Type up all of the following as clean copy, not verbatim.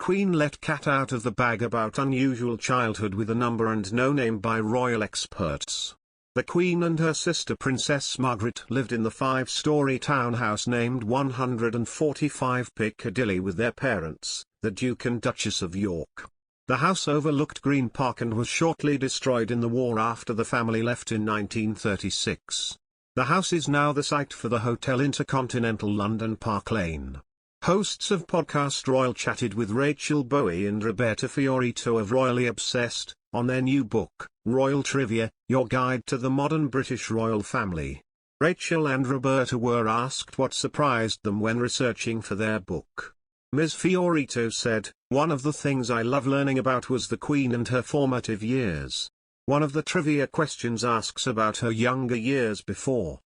Queen let cat out of the bag about unusual childhood with a number and no name by royal experts. The Queen and her sister Princess Margaret lived in the five-storey townhouse named 145 Piccadilly with their parents, the Duke and Duchess of York. The house overlooked Green Park and was shortly destroyed in the war after the family left in 1936. The house is now the site for the Hotel InterContinental London Park Lane. Hosts of podcast Royal chatted with Rachel Bowie and Roberta Fiorito of Royally Obsessed, on their new book, Royal Trivia, Your Guide to the Modern British Royal Family. Rachel and Roberta were asked what surprised them when researching for their book. Ms. Fiorito said, "One of the things I love learning about was the Queen and her formative years. One of the trivia questions asks about her younger years before,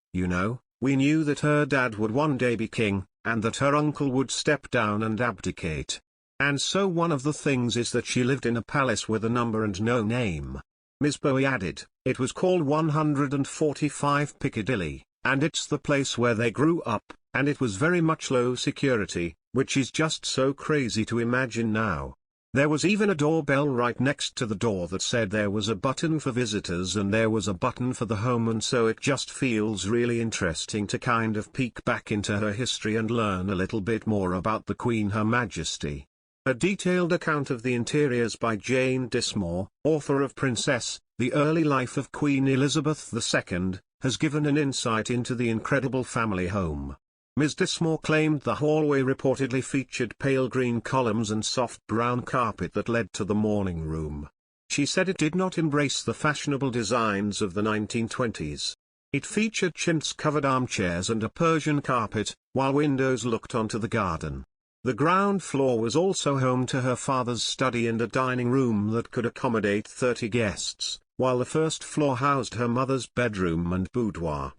we knew that her dad would one day be king, and that her uncle would step down and abdicate. And so one of the things is that she lived in a palace with a number and no name." Ms. Bowie added, "It was called 145 Piccadilly, and it's the place where they grew up, and it was very much low security, which is just so crazy to imagine now. There was even a doorbell right next to the door that said there was a button for visitors and there was a button for the home, and so it just feels really interesting to kind of peek back into her history and learn a little bit more about the Queen Her Majesty." A detailed account of the interiors by Jane Dismore, author of Princess, The Early Life of Queen Elizabeth II, has given an insight into the incredible family home. Ms. Dismore claimed the hallway reportedly featured pale green columns and soft brown carpet that led to the morning room. She said it did not embrace the fashionable designs of the 1920s. It featured chintz-covered armchairs and a Persian carpet, while windows looked onto the garden. The ground floor was also home to her father's study and a dining room that could accommodate 30 guests, while the first floor housed her mother's bedroom and boudoir.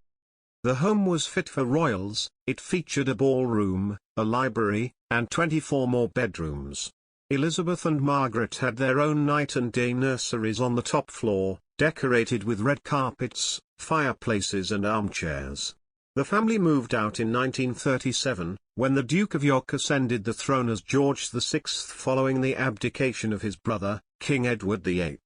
The home was fit for royals. It featured a ballroom, a library, and 24 more bedrooms. Elizabeth and Margaret had their own night and day nurseries on the top floor, decorated with red carpets, fireplaces and armchairs. The family moved out in 1937, when the Duke of York ascended the throne as George VI following the abdication of his brother, King Edward VIII.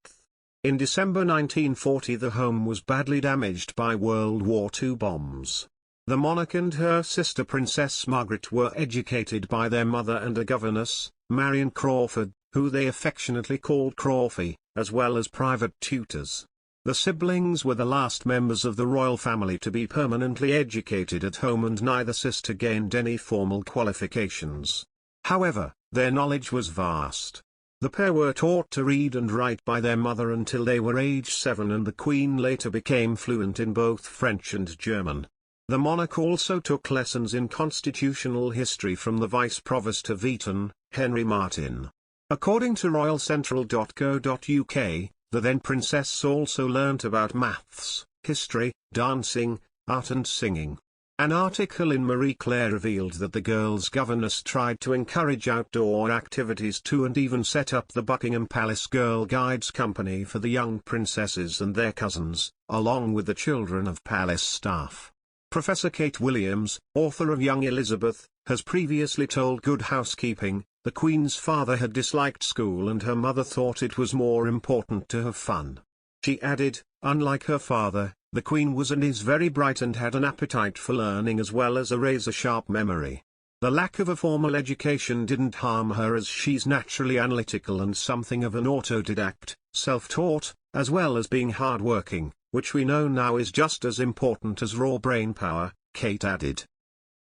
In December 1940 the home was badly damaged by World War II bombs. The monarch and her sister Princess Margaret were educated by their mother and a governess, Marion Crawford, who they affectionately called Crawfie, as well as private tutors. The siblings were the last members of the royal family to be permanently educated at home, and neither sister gained any formal qualifications. However, their knowledge was vast. The pair were taught to read and write by their mother until they were age 7, and the Queen later became fluent in both French and German. The monarch also took lessons in constitutional history from the Vice Provost of Eton, Henry Martin. According to royalcentral.co.uk, the then princess also learnt about maths, history, dancing, art and singing. An article in Marie Claire revealed that the girl's governess tried to encourage outdoor activities too, and even set up the Buckingham Palace Girl Guides Company for the young princesses and their cousins, along with the children of palace staff. Professor Kate Williams, author of Young Elizabeth, has previously told Good Housekeeping, the Queen's father had disliked school and her mother thought it was more important to have fun. She added, unlike her father, the Queen was and is very bright and had an appetite for learning as well as a razor-sharp memory. The lack of a formal education didn't harm her, as she's naturally analytical and something of an autodidact, self-taught, as well as being hard-working, which we know now is just as important as raw brain power, Kate added.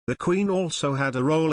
The Queen also had a role